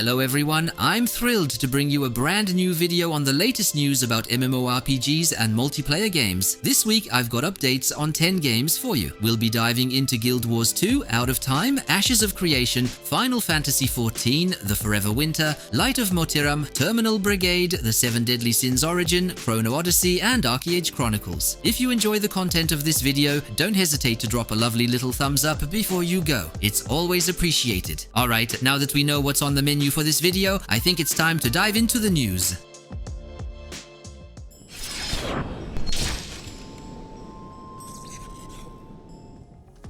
Hello everyone, I'm thrilled to bring you a brand new video on the latest news about MMORPGs and multiplayer games. This week I've got updates on 10 games for you. We'll be diving into Guild Wars 2, Out of Time, Ashes of Creation, Final Fantasy XIV, The Forever Winter, Light of Motiram, Terminull Brigade, The Seven Deadly Sins Origin, Chrono Odyssey, and ArcheAge Chronicles. If you enjoy the content of this video, don't hesitate to drop a lovely little thumbs up before you go. It's always appreciated. Alright, now that we know what's on the menu for this video, I think it's time to dive into the news.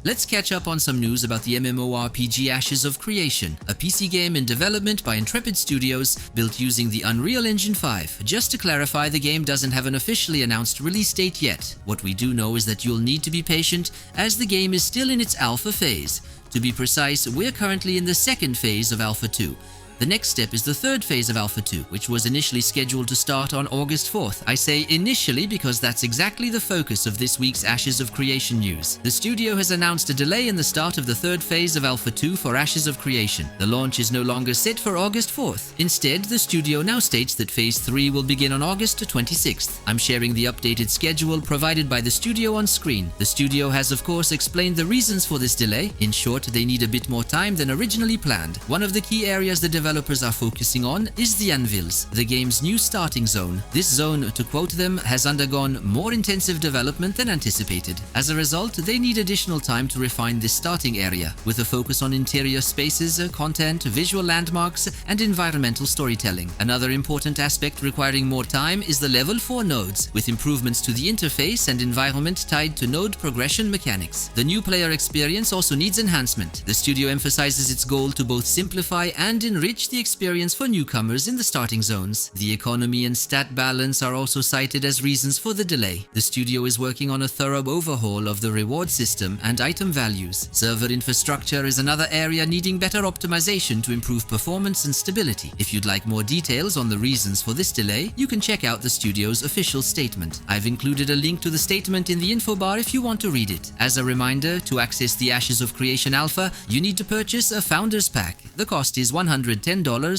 Let's catch up on some news about the MMORPG Ashes of Creation, a PC game in development by Intrepid Studios, built using the Unreal Engine 5. Just to clarify, the game doesn't have an officially announced release date yet. What we do know is that you'll need to be patient, as the game is still in its alpha phase. To be precise, we're currently in the second phase of Alpha 2. The next step is the third phase of Alpha 2, which was initially scheduled to start on August 4th. I say initially because that's exactly the focus of this week's Ashes of Creation news. The studio has announced a delay in the start of the third phase of Alpha 2 for Ashes of Creation. The launch is no longer set for August 4th. Instead, the studio now states that Phase 3 will begin on August 26th. I'm sharing the updated schedule provided by the studio on screen. The studio has of course explained the reasons for this delay. In short, they need a bit more time than originally planned. One of the key areas the developers are focusing on is the Anvils, the game's new starting zone. This zone, to quote them, has undergone more intensive development than anticipated. As a result, they need additional time to refine this starting area, with a focus on interior spaces, content, visual landmarks, and environmental storytelling. Another important aspect requiring more time is the level 4 nodes, with improvements to the interface and environment tied to node progression mechanics. The new player experience also needs enhancement. The studio emphasizes its goal to both simplify and enrich the experience for newcomers in the starting zones. The economy and stat balance are also cited as reasons for the delay. The studio is working on a thorough overhaul of the reward system and item values. Server infrastructure is another area needing better optimization to improve performance and stability. If you'd like more details on the reasons for this delay, you can check out the studio's official statement. I've included a link to the statement in the info bar if you want to read it. As a reminder, to access the Ashes of Creation Alpha, you need to purchase a Founders Pack. The cost is $110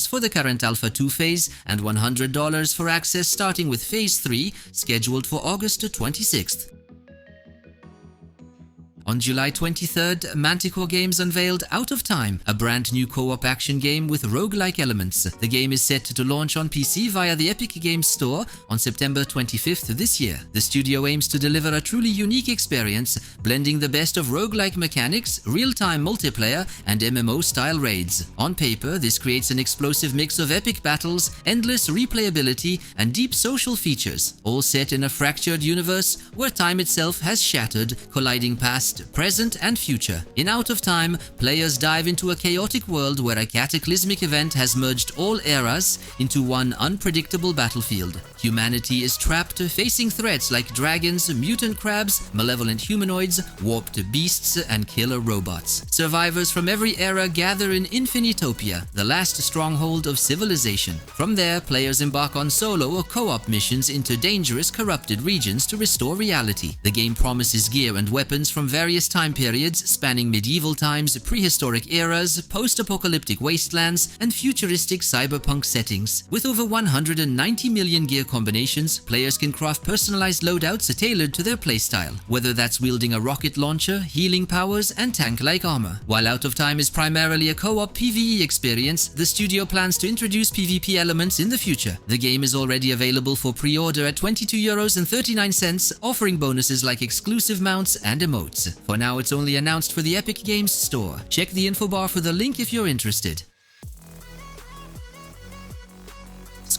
for the current Alpha 2 phase and $100 for access starting with Phase 3, scheduled for August 26th. On July 23rd, Manticore Games unveiled Out of Time, a brand new co-op action game with roguelike elements. The game is set to launch on PC via the Epic Games Store on September 25th this year. The studio aims to deliver a truly unique experience, blending the best of roguelike mechanics, real-time multiplayer, and MMO-style raids. On paper, this creates an explosive mix of epic battles, endless replayability, and deep social features, all set in a fractured universe where time itself has shattered, colliding past, present, and future. In Out of Time, players dive into a chaotic world where a cataclysmic event has merged all eras into one unpredictable battlefield. Humanity is trapped, facing threats like dragons, mutant crabs, malevolent humanoids, warped beasts, and killer robots. Survivors from every era gather in Infinitopia, the last stronghold of civilization. From there, players embark on solo or co-op missions into dangerous, corrupted regions to restore reality. The game promises gear and weapons from various time periods spanning medieval times, prehistoric eras, post-apocalyptic wastelands, and futuristic cyberpunk settings. With over 190 million gear combinations, players can craft personalized loadouts tailored to their playstyle, whether that's wielding a rocket launcher, healing powers, and tank-like armor. While Out of Time is primarily a co-op PvE experience, the studio plans to introduce PvP elements in the future. The game is already available for pre-order at €22.39, offering bonuses like exclusive mounts and emotes. For now, it's only announced for the Epic Games Store. Check the info bar for the link if you're interested.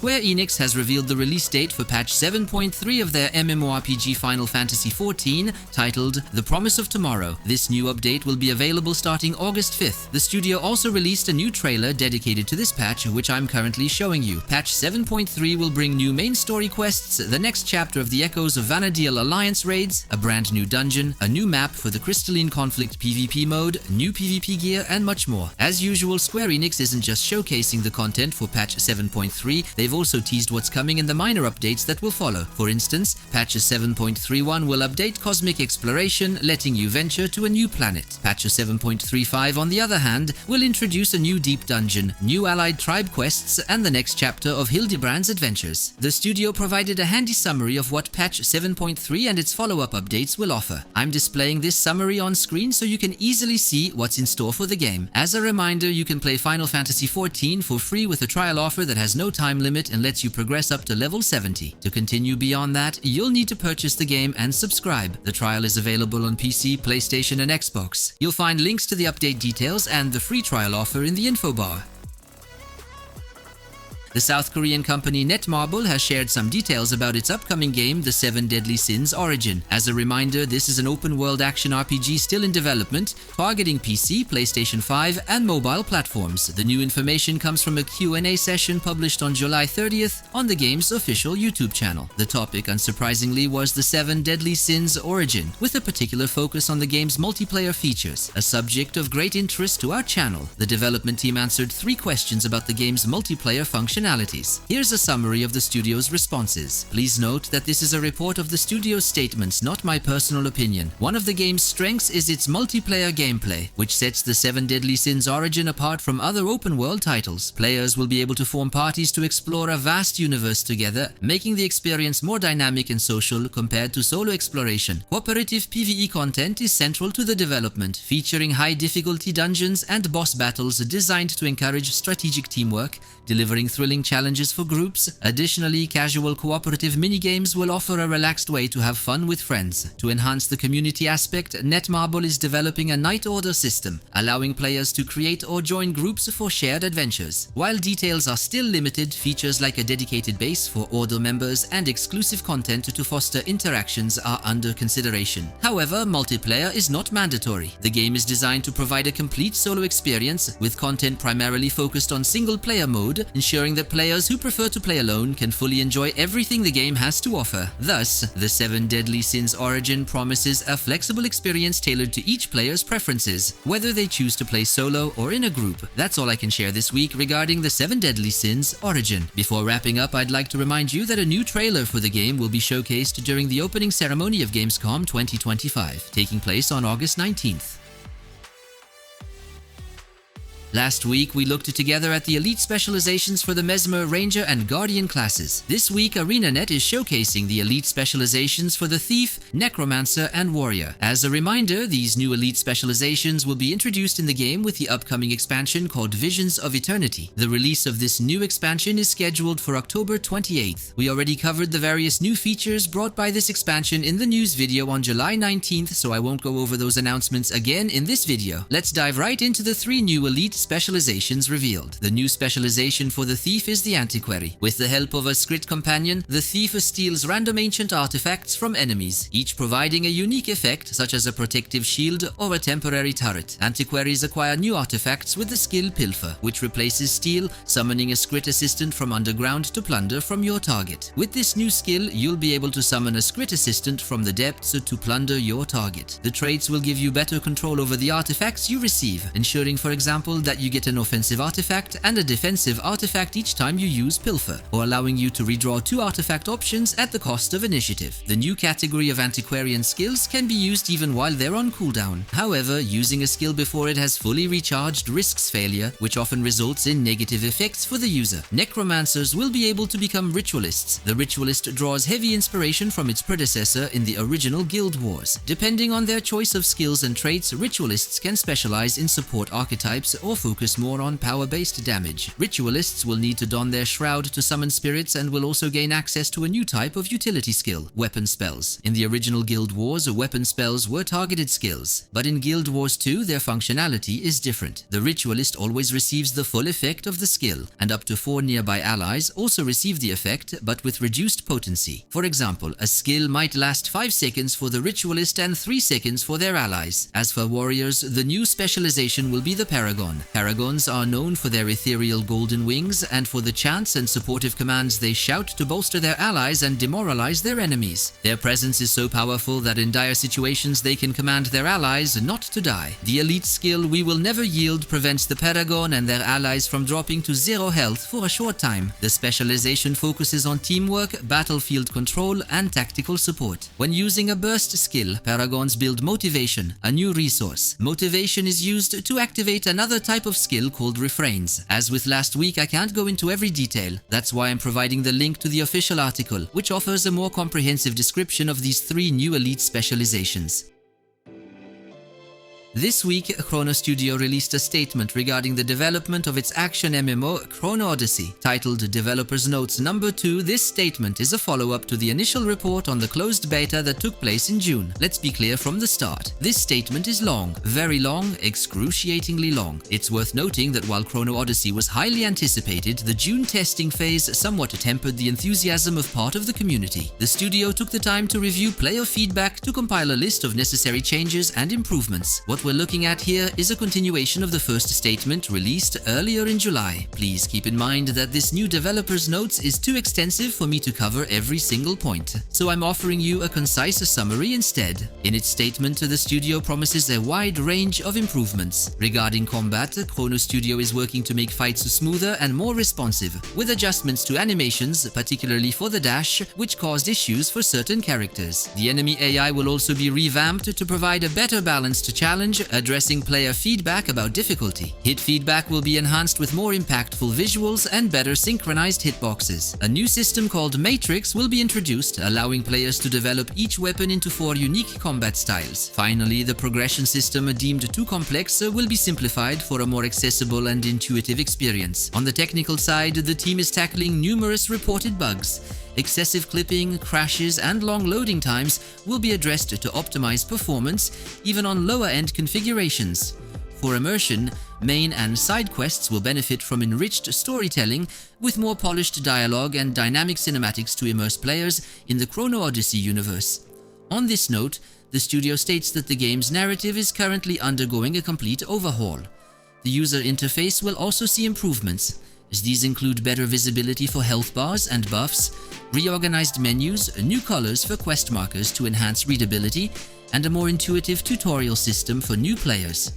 Square Enix has revealed the release date for patch 7.3 of their MMORPG Final Fantasy XIV, titled The Promise of Tomorrow. This new update will be available starting August 5th. The studio also released a new trailer dedicated to this patch, which I'm currently showing you. Patch 7.3 will bring new main story quests, the next chapter of the Echoes of Vana'diel Alliance raids, a brand new dungeon, a new map for the Crystalline Conflict PvP mode, new PvP gear, and much more. As usual, Square Enix isn't just showcasing the content for patch 7.3, they've they've also teased what's coming in the minor updates that will follow. For instance, patch 7.31 will update cosmic exploration, letting you venture to a new planet. Patch 7.35, on the other hand, will introduce a new deep dungeon, new allied tribe quests, and the next chapter of Hildebrand's adventures. The studio provided a handy summary of what patch 7.3 and its follow-up updates will offer. I'm displaying this summary on screen so you can easily see what's in store for the game. As a reminder, you can play Final Fantasy XIV for free with a trial offer that has no time limit and lets you progress up to level 70. To continue beyond that, you'll need to purchase the game and subscribe. The trial is available on PC, PlayStation, and Xbox. You'll find links to the update details and the free trial offer in the info bar. The South Korean company Netmarble has shared some details about its upcoming game, The Seven Deadly Sins Origin. As a reminder, this is an open-world action RPG still in development, targeting PC, PlayStation 5, and mobile platforms. The new information comes from a Q&A session published on July 30th on the game's official YouTube channel. The topic, unsurprisingly, was The Seven Deadly Sins Origin, with a particular focus on the game's multiplayer features, a subject of great interest to our channel. The development team answered 3 questions about the game's multiplayer functionalities. Here's a summary of the studio's responses. Please note that this is a report of the studio's statements, not my personal opinion. One of the game's strengths is its multiplayer gameplay, which sets the Seven Deadly Sins Origin apart from other open-world titles. Players will be able to form parties to explore a vast universe together, making the experience more dynamic and social compared to solo exploration. Cooperative PvE content is central to the development, featuring high-difficulty dungeons and boss battles designed to encourage strategic teamwork, delivering thrilling challenges for groups. Additionally, casual cooperative minigames will offer a relaxed way to have fun with friends. To enhance the community aspect, Netmarble is developing a night order system, allowing players to create or join groups for shared adventures. While details are still limited, features like a dedicated base for order members and exclusive content to foster interactions are under consideration. However, multiplayer is not mandatory. The game is designed to provide a complete solo experience, with content primarily focused on single-player mode, ensuring that players who prefer to play alone can fully enjoy everything the game has to offer. Thus, The Seven Deadly Sins Origin promises a flexible experience tailored to each player's preferences, whether they choose to play solo or in a group. That's all I can share this week regarding The Seven Deadly Sins Origin. Before wrapping up, I'd like to remind you that a new trailer for the game will be showcased during the opening ceremony of Gamescom 2025, taking place on August 19th. Last week, we looked together at the elite specializations for the Mesmer, Ranger, and Guardian classes. This week, ArenaNet is showcasing the elite specializations for the Thief, Necromancer, and Warrior. As a reminder, these new elite specializations will be introduced in the game with the upcoming expansion called Visions of Eternity. The release of this new expansion is scheduled for October 28th. We already covered the various new features brought by this expansion in the news video on July 19th, so I won't go over those announcements again in this video. Let's dive right into the 3 new elite specializations revealed. The new specialization for the Thief is the Antiquary. With the help of a Skrit companion, the Thief steals random ancient artifacts from enemies, each providing a unique effect such as a protective shield or a temporary turret. Antiquaries acquire new artifacts with the skill Pilfer, which replaces steal, summoning a Skrit assistant from underground to plunder from your target. With this new skill, you'll be able to summon a Skrit assistant from the depths to plunder your target. The traits will give you better control over the artifacts you receive, ensuring, for example, that you get an offensive artifact and a defensive artifact each time you use Pilfer, or allowing you to redraw 2 artifact options at the cost of initiative. The new category of antiquarian skills can be used even while they're on cooldown. However, using a skill before it has fully recharged risks failure, which often results in negative effects for the user. Necromancers will be able to become ritualists. The ritualist draws heavy inspiration from its predecessor in the original Guild Wars. Depending on their choice of skills and traits, ritualists can specialize in support archetypes or focus more on power-based damage. Ritualists will need to don their shroud to summon spirits and will also gain access to a new type of utility skill, weapon spells. In the original Guild Wars, weapon spells were targeted skills, but in Guild Wars 2, their functionality is different. The Ritualist always receives the full effect of the skill, and up to 4 nearby allies also receive the effect, but with reduced potency. For example, a skill might last 5 seconds for the Ritualist and 3 seconds for their allies. As for Warriors, the new specialization will be the Paragon. Paragons are known for their ethereal golden wings and for the chants and supportive commands they shout to bolster their allies and demoralize their enemies. Their presence is so powerful that in dire situations they can command their allies not to die. The elite skill "We Will Never Yield" prevents the Paragon and their allies from dropping to 0 health for a short time. The specialization focuses on teamwork, battlefield control, and tactical support. When using a burst skill, Paragons build Motivation, a new resource. Motivation is used to activate another type of skill called Refrains. As with last week, I can't go into every detail. That's why I'm providing the link to the official article, which offers a more comprehensive description of these 3 new elite specializations. This week, Chrono Studio released a statement regarding the development of its action MMO Chrono Odyssey. Titled Developers Notes No. 2, this statement is a follow-up to the initial report on the closed beta that took place in June. Let's be clear from the start. This statement is long, very long, excruciatingly long. It's worth noting that while Chrono Odyssey was highly anticipated, the June testing phase somewhat tempered the enthusiasm of part of the community. The studio took the time to review player feedback to compile a list of necessary changes and improvements. What we're looking at here is a continuation of the first statement released earlier in July. Please keep in mind that this new developer's notes is too extensive for me to cover every single point, so I'm offering you a concise summary instead. In its statement, the studio promises a wide range of improvements. Regarding combat, Chrono Studio is working to make fights smoother and more responsive, with adjustments to animations, particularly for the dash, which caused issues for certain characters. The enemy AI will also be revamped to provide a better balanced challenge, addressing player feedback about difficulty. Hit feedback will be enhanced with more impactful visuals and better synchronized hitboxes. A new system called Matrix will be introduced, allowing players to develop each weapon into 4 unique combat styles. Finally, the progression system, deemed too complex, will be simplified for a more accessible and intuitive experience. On the technical side, the team is tackling numerous reported bugs. Excessive clipping, crashes, and long loading times will be addressed to optimize performance, even on lower-end configurations. For immersion, main and side quests will benefit from enriched storytelling with more polished dialogue and dynamic cinematics to immerse players in the Chrono Odyssey universe. On this note, the studio states that the game's narrative is currently undergoing a complete overhaul. The user interface will also see improvements, as these include better visibility for health bars and buffs, reorganized menus, new colors for quest markers to enhance readability, and a more intuitive tutorial system for new players.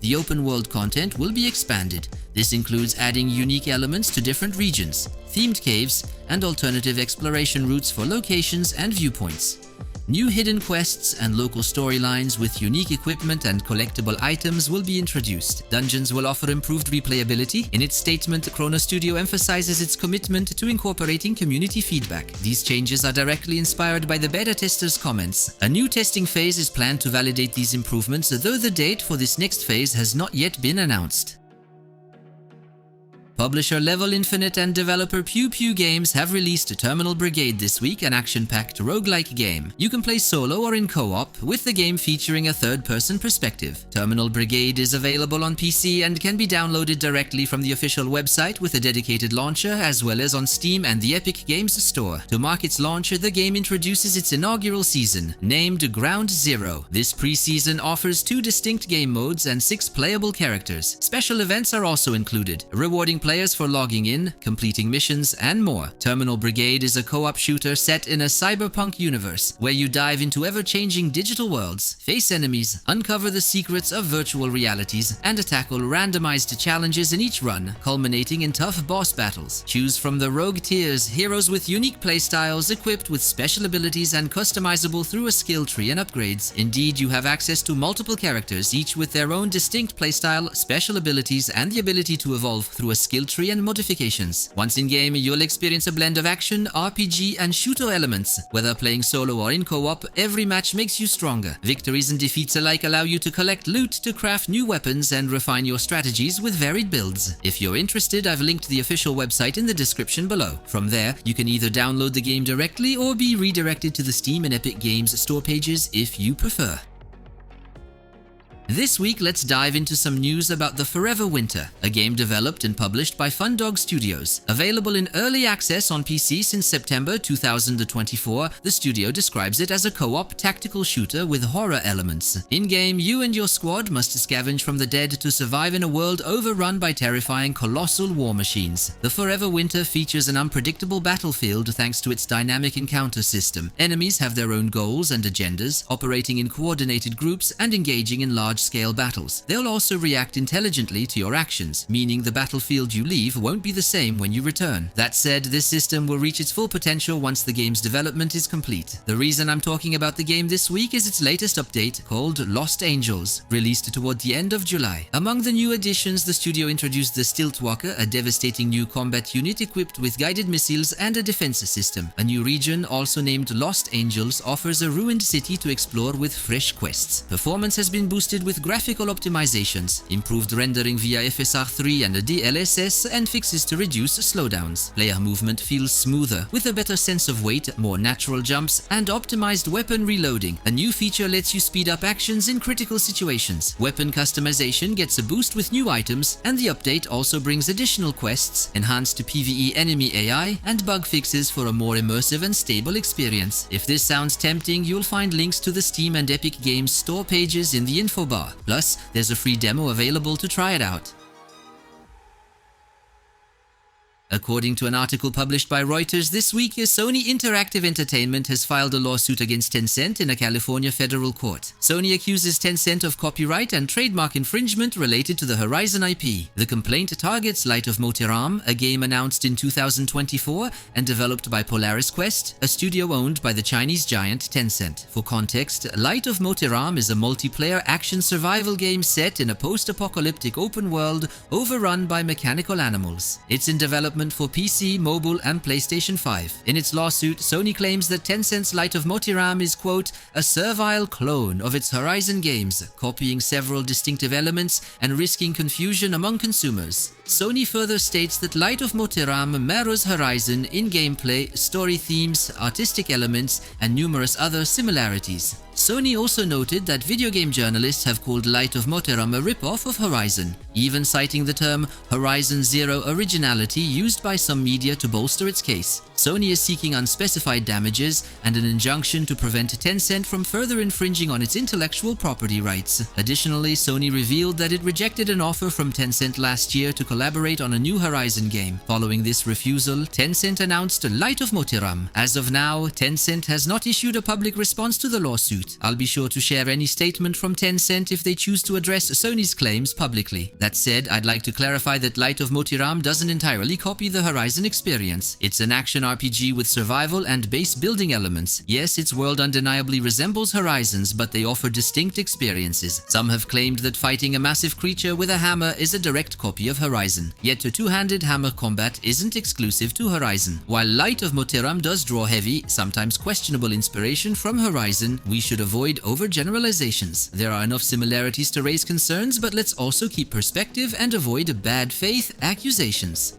The open world content will be expanded. This includes adding unique elements to different regions, themed caves, and alternative exploration routes for locations and viewpoints. New hidden quests and local storylines with unique equipment and collectible items will be introduced. Dungeons will offer improved replayability. In its statement, Chrono Studio emphasizes its commitment to incorporating community feedback. These changes are directly inspired by the beta testers' comments. A new testing phase is planned to validate these improvements, though the date for this next phase has not yet been announced. Publisher Level Infinite and developer Pew Pew Games have released Terminull Brigade this week, an action-packed roguelike game. You can play solo or in co-op, with the game featuring a third-person perspective. Terminull Brigade is available on PC and can be downloaded directly from the official website with a dedicated launcher, as well as on Steam and the Epic Games Store. To mark its launch, the game introduces its inaugural season, named Ground Zero. This pre-season offers 2 distinct game modes and 6 playable characters. Special events are also included, rewarding players for logging in, completing missions, and more. Terminull Brigade is a co-op shooter set in a cyberpunk universe, where you dive into ever-changing digital worlds, face enemies, uncover the secrets of virtual realities, and tackle randomized challenges in each run, culminating in tough boss battles. Choose from the rogue tiers, heroes with unique playstyles, equipped with special abilities and customizable through a skill tree and upgrades. Indeed, you have access to multiple characters, each with their own distinct playstyle, special abilities, and the ability to evolve through a skill tree and modifications. Once in-game, you'll experience a blend of action, RPG, and shooter elements. Whether playing solo or in co-op, every match makes you stronger. Victories and defeats alike allow you to collect loot to craft new weapons and refine your strategies with varied builds. If you're interested, I've linked the official website in the description below. From there, you can either download the game directly or be redirected to the Steam and Epic Games store pages if you prefer. This week, let's dive into some news about The Forever Winter, a game developed and published by Fundog Studios. Available in early access on PC since September 2024, the studio describes it as a co-op tactical shooter with horror elements. In-game, you and your squad must scavenge from the dead to survive in a world overrun by terrifying colossal war machines. The Forever Winter features an unpredictable battlefield thanks to its dynamic encounter system. Enemies have their own goals and agendas, operating in coordinated groups and engaging in large-scale battles. They'll also react intelligently to your actions, meaning the battlefield you leave won't be the same when you return. That said, this system will reach its full potential once the game's development is complete. The reason I'm talking about the game this week is its latest update, called Lost Angels, released toward the end of July. Among the new additions, the studio introduced the Stiltwalker, a devastating new combat unit equipped with guided missiles and a defense system. A new region, also named Lost Angels, offers a ruined city to explore with fresh quests. Performance has been boosted with graphical optimizations, improved rendering via FSR3 and a DLSS, and fixes to reduce slowdowns. Player movement feels smoother, with a better sense of weight, more natural jumps, and optimized weapon reloading. A new feature lets you speed up actions in critical situations. Weapon customization gets a boost with new items, and the update also brings additional quests, enhanced PvE enemy AI, and bug fixes for a more immersive and stable experience. If this sounds tempting, you'll find links to the Steam and Epic Games store pages in the info bar. Plus, there's a free demo available to try it out. According to an article published by Reuters this week, Sony Interactive Entertainment has filed a lawsuit against Tencent in a California federal court. Sony accuses Tencent of copyright and trademark infringement related to the Horizon IP. The complaint targets Light of Motiram, a game announced in 2024 and developed by Polaris Quest, a studio owned by the Chinese giant Tencent. For context, Light of Motiram is a multiplayer action survival game set in a post-apocalyptic open world overrun by mechanical animals. It's in development for PC, mobile, and PlayStation 5. In its lawsuit, Sony claims that Tencent's Light of Motiram is, quote, a servile clone of its Horizon games, copying several distinctive elements and risking confusion among consumers. Sony further states that Light of Motiram mirrors Horizon in gameplay, story themes, artistic elements, and numerous other similarities. Sony also noted that video game journalists have called Light of Motiram a rip-off of Horizon, even citing the term Horizon Zero originality used by some media to bolster its case. Sony is seeking unspecified damages and an injunction to prevent Tencent from further infringing on its intellectual property rights. Additionally, Sony revealed that it rejected an offer from Tencent last year to collaborate on a new Horizon game. Following this refusal, Tencent announced Light of Motiram. As of now, Tencent has not issued a public response to the lawsuit. I'll be sure to share any statement from Tencent if they choose to address Sony's claims publicly. That said, I'd like to clarify that Light of Motiram doesn't entirely copy the Horizon experience. It's an action RPG with survival and base building elements. Yes, its world undeniably resembles Horizon's, but they offer distinct experiences. Some have claimed that fighting a massive creature with a hammer is a direct copy of Horizon. Yet a two-handed hammer combat isn't exclusive to Horizon. While Light of Motiram does draw heavy, sometimes questionable inspiration from Horizon, we should avoid overgeneralizations. There are enough similarities to raise concerns, but let's also keep perspective and avoid bad faith accusations.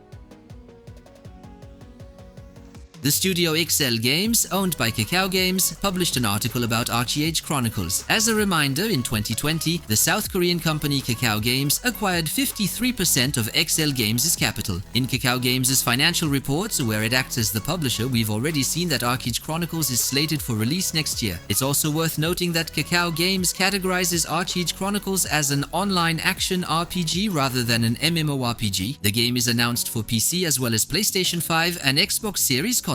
The studio XL Games, owned by Kakao Games, published an article about ArcheAge Chronicles. As a reminder, in 2020, the South Korean company Kakao Games acquired 53% of XL Games' capital. In Kakao Games' financial reports, where it acts as the publisher, we've already seen that ArcheAge Chronicles is slated for release next year. It's also worth noting that Kakao Games categorizes ArcheAge Chronicles as an online action RPG rather than an MMORPG. The game is announced for PC as well as PlayStation 5 and Xbox Series consoles.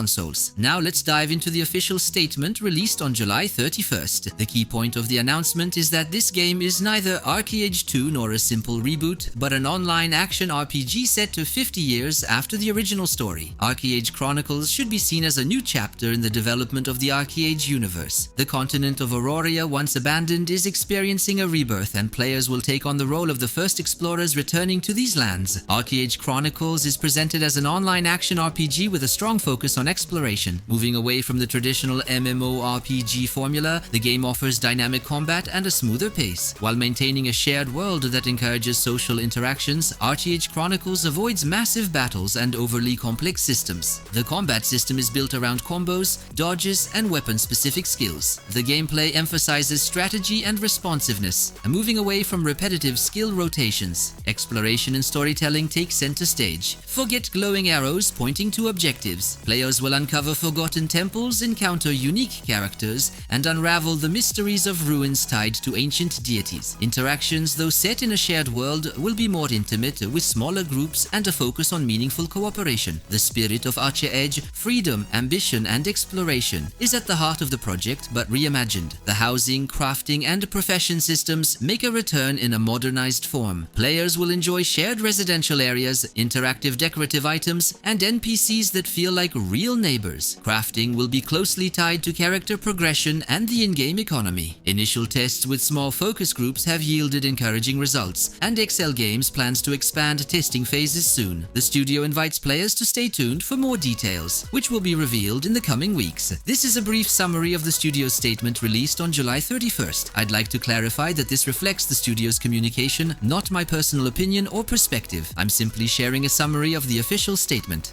Now let's dive into the official statement released on July 31st. The key point of the announcement is that this game is neither ArcheAge 2 nor a simple reboot, but an online action RPG set to 50 years after the original story. ArcheAge Chronicles should be seen as a new chapter in the development of the ArcheAge universe. The continent of Auroria, once abandoned, is experiencing a rebirth, and players will take on the role of the first explorers returning to these lands. ArcheAge Chronicles is presented as an online action RPG with a strong focus on exploration. Moving away from the traditional MMORPG formula, the game offers dynamic combat and a smoother pace. While maintaining a shared world that encourages social interactions, ArcheAge Chronicles avoids massive battles and overly complex systems. The combat system is built around combos, dodges, and weapon-specific skills. The gameplay emphasizes strategy and responsiveness, moving away from repetitive skill rotations. Exploration and storytelling take center stage. Forget glowing arrows pointing to objectives. Players will uncover forgotten temples, encounter unique characters, and unravel the mysteries of ruins tied to ancient deities. Interactions, though set in a shared world, will be more intimate, with smaller groups and a focus on meaningful cooperation. The spirit of ArcheAge, freedom, ambition, and exploration, is at the heart of the project, but reimagined. The housing, crafting, and profession systems make a return in a modernized form. Players will enjoy shared residential areas, interactive decorative items, and NPCs that feel like real neighbors. Crafting will be closely tied to character progression and the in-game economy. Initial tests with small focus groups have yielded encouraging results, and Excel Games plans to expand testing phases soon. The studio invites players to stay tuned for more details, which will be revealed in the coming weeks. This is a brief summary of the studio's statement released on July 31st. I'd like to clarify that this reflects the studio's communication, not my personal opinion or perspective. I'm simply sharing a summary of the official statement.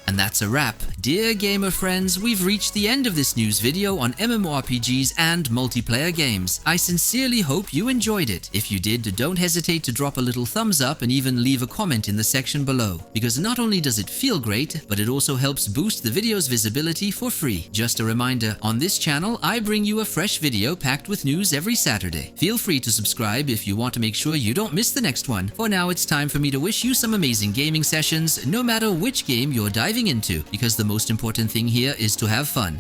And that's a wrap. Dear gamer friends, we've reached the end of this news video on MMORPGs and multiplayer games. I sincerely hope you enjoyed it. If you did, don't hesitate to drop a little thumbs up and even leave a comment in the section below, because not only does it feel great, but it also helps boost the video's visibility for free. Just a reminder, on this channel, I bring you a fresh video packed with news every Saturday. Feel free to subscribe if you want to make sure you don't miss the next one. For now, it's time for me to wish you some amazing gaming sessions, no matter which game you're diving into, because the most important thing here is to have fun.